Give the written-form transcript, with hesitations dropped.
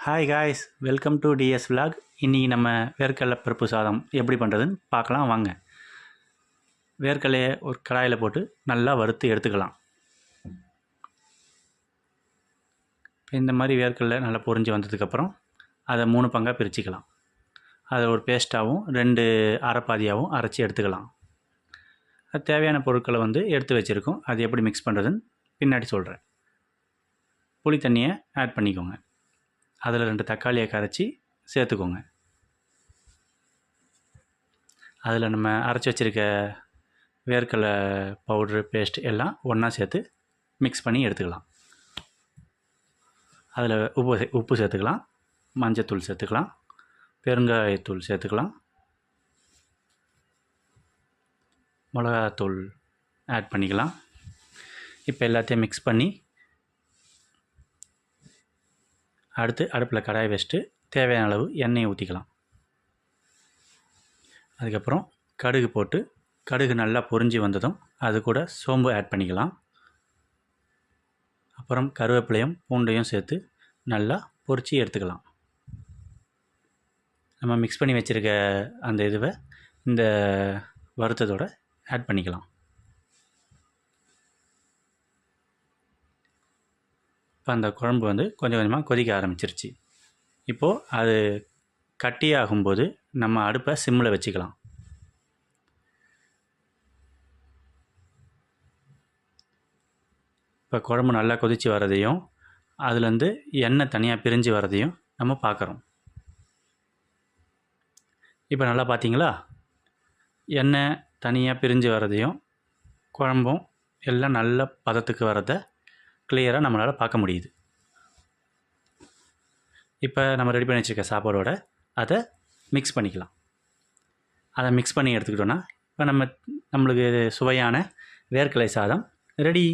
Hi guys, welcome to DS vlog. இன்றைக்கி நம்ம வேர்க்கடலை பருப்பு சாதம் எப்படி பண்ணுறதுன்னு பார்க்கலாம் வாங்க. வேர்க்கடலையை ஒரு கடாயில் போட்டு நல்லா வறுத்து எடுத்துக்கலாம். இந்த மாதிரி வேர்க்கடலை நல்லா பொரிஞ்சு வந்ததுக்கப்புறம் அதை 3 பங்காக பிரிச்சுக்கலாம். அதை ஒரு பேஸ்ட்டாகவும் 2 அரைப்பாதியாகவும் அரைச்சி எடுத்துக்கலாம். அது தேவையான பொருட்களை எடுத்து வச்சுருக்கோம். அது எப்படி மிக்ஸ் பண்ணுறதுன்னு பின்னாடி சொல்கிறேன். புளி தண்ணியை ஆட் பண்ணிக்கோங்க. அதில் 2 தக்காளியை கரைச்சி சேர்த்துக்கோங்க. அதில் நம்ம அரைச்சி வச்சுருக்க வேர்க்கடலை பவுட்ரு பேஸ்ட் எல்லாம் ஒன்றா சேர்த்து மிக்ஸ் பண்ணி எடுத்துக்கலாம். அதில் உப்பு சேர்த்துக்கலாம், மஞ்சத்தூள் சேர்த்துக்கலாம், பெருங்காயத்தூள் சேர்த்துக்கலாம், மிளகாத்தூள் ஆட் பண்ணிக்கலாம். இப்போ எல்லாத்தையும் மிக்ஸ் பண்ணி அடுத்து அடுப்பில் கடாயை வச்சுட்டு தேவையான அளவு எண்ணெயை ஊற்றிக்கலாம். அதுக்கப்புறம் கடுகு போட்டு கடுகு நல்லா பொரிஞ்சு வந்ததும் அது கூட சோம்பு ஆட் பண்ணிக்கலாம். அப்புறம் கருவேப்பிலையும் பூண்டையும் சேர்த்து நல்லா பொரித்து எடுத்துக்கலாம். நம்ம மிக்ஸ் பண்ணி வச்சுருக்க அந்த இதுவை இந்த வறுத்ததோடு ஆட் பண்ணிக்கலாம். இப்போ அந்த குழம்பு கொஞ்சம் கொஞ்சமாக கொதிக்க ஆரம்பிச்சிருச்சு. இப்போது அது கட்டியாகும்போது நம்ம அடுப்பை சிம்மில் வச்சுக்கலாம். இப்போ குழம்பு நல்லா கொதித்து வரதையும் அதுலேருந்து எண்ணெய் தனியாக பிரிஞ்சு வரதையும் நம்ம பார்க்குறோம். இப்போ நல்லா பார்த்தீங்களா? எண்ணெய் தனியாக பிரிஞ்சு வரதையும் குழம்பும் எல்லாம் நல்ல பதத்துக்கு வரதை கிளியராக நம்மளால் பார்க்க முடியுது. இப்போ நம்ம ரெடி பண்ணி வச்சுருக்க சாப்பாடோட அதை மிக்ஸ் பண்ணிக்கலாம். அதை மிக்ஸ் பண்ணி எடுத்துக்கிட்டோன்னா இப்போ நம்மளுக்கு சுவையான வேர்க்கடலை சாதம் ரெடி.